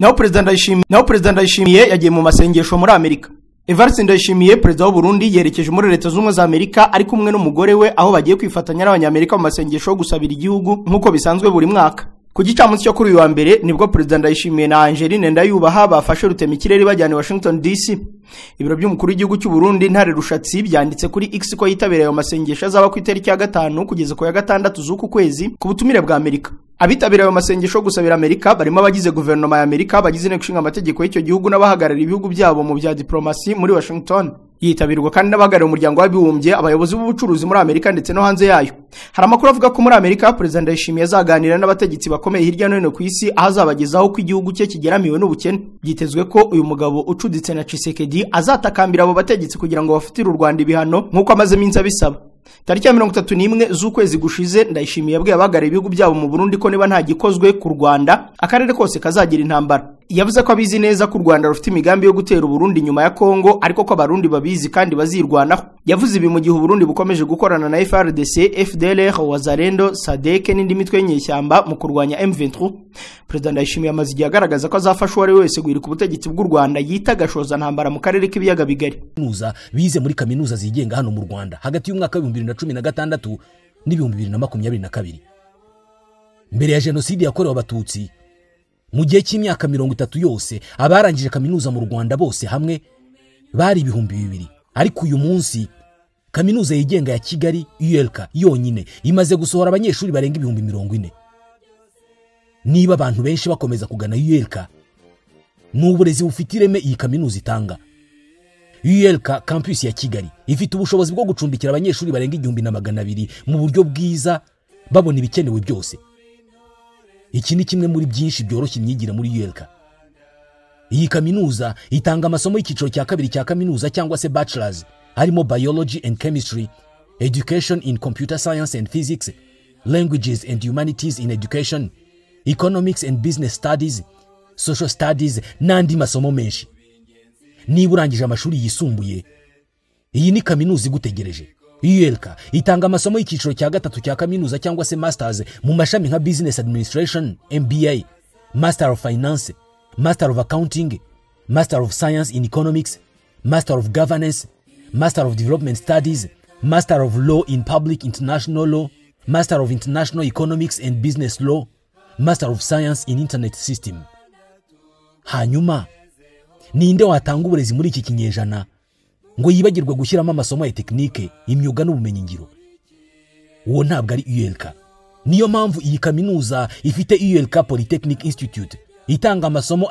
Naho Perezida Ndayishimiye yagiye mu masengesho muri Amerika. Ndayishimiye perezida w'u Burundi yerekeje muri Leta z'Ubumwe za Amerika ari kumwe n'umugore we aho bagiye kwifatanya n'abanyamerika mu masengesho yo gusabira igihugu nk'uko bisanzwe buri mwaka. Ku gicamunsi cyo kuri uyu wa mbere nibwo Perezida Ndayishimiye na Angeline Ndayubaha bafashe rutemikirere bajyana Washington DC. Ibiro by'umukuru w'igihugu cy'u Burundi Ntare Rushatsi byanditse kuri X ko yitabiriye ayo masengesho azaba ku itariki ya 5 kugeza ku ya 6 z'uku kwezi ku butumire bwa Amerika. Abitabiriye ayo masengesho yo gusabira Amerika barimo abagize guverinoma ya Amerika, bagize inteko ishinga amategeko y'icyo gihugu n'abahagarariye ibihugu byabo mu bya diplomasi muri Washington. Yitabirwa kandi n'abahagarariye umuryango w'abibumbye, abayobozi b'ubucuruzi muri Amerika ndetse no hanze yayo. Hari amakuru avuga ko muri Amerika Perezida Ndayishimiye azaganira n'abategetsi bakomeye hirya no hino ku isi aho azabagezaho ko igihugu cye kigeramiwe n'ubukene. Byitezwe ko uyu mugabo ucuditse na Tshisekedi azatakambira abo bategetsi kugira ngo bafatire u Rwanda ibihano nk'uko amaze iminsi abisaba. Tariki ya 31 z'ukwezi gushize Ndayishimiye yabwiye abahagarariye ibihugu byabo mu Burundi ko niba nta gikozwe ku Rwanda akarere kose kazagira intambara. Yavuze ko abizi neza ko u Rwanda rufite imigambi yo gutera Burundi nyuma ya Kongo, ariko ko abarundi babizi kandi bazirwanaho. Yavuze ibi mu gihe Burundi bukomeje gukorana na FRDC, FDLR, Wazalendo, SADC n'indi mitwe y'inyeshyamba mu kurwanya M23. Perezida Ndayishimiye amaze igihe agaragaza ko azafasha uwari wese guhirika ubutegetsi bw'u Rwanda yita gashoza ntambara mu karere k'ibiyaga bigari. Bize muri kaminuza zigenga hano mu Rwanda hagati y'umwaka wa 2016 n'2022. Mbere ya jenoside yakorewe abatutsi mu gihe cy'imyaka 30 yose abarangije kaminuza mu Rwanda bose hamwe bari 2,000. Ariko uyu munsi kaminuza yigenga ya Kigali ULK yonyine imaze gusohora abanyeshuri barenga 40,000. Niba abantu benshi bakomeza kugana ULK n'uburezi bufite ireme iyi kaminuza itanga. ULK campus ya Kigali ifite ubushobozi bwo gucumbikira abanyeshuri barenga 1,200 mu buryo bwiza babona ibikenewe byose. Iki ni kimwe muri byinshi byoroshye imyigire muri ULK. Iyi kaminuza itanga amasomo y'ikiciro cya kabiri cya kaminuza cyangwa se bachelors harimo biology and chemistry, education in computer science and physics, languages and humanities in education, economics and business studies, social studies n'andi masomo menshi. Niba urangije amashuri yisumbuye iyi ni kaminuza igutegereje. ULK itanga amasomo y'ikiciro cya gatatu cya kaminuza cyangwa se masters mu mashami nka business administration, MBA, master of finance, master of accounting, master of science in economics, master of governance, master of development studies, master of law in public international law, master of international economics and business law, master of science in internet system. Hanyuma ninde watanga uburezi muri iki kinyejana ngo yibagirwe gushyiramo amasomo ya tekinike, imyuga n'ubumenyi ngiro? Uwo ntabwo ari ULK. Niyo mpamvu iyi kaminuza ifite ULK Polytechnic Institute itanga amasomo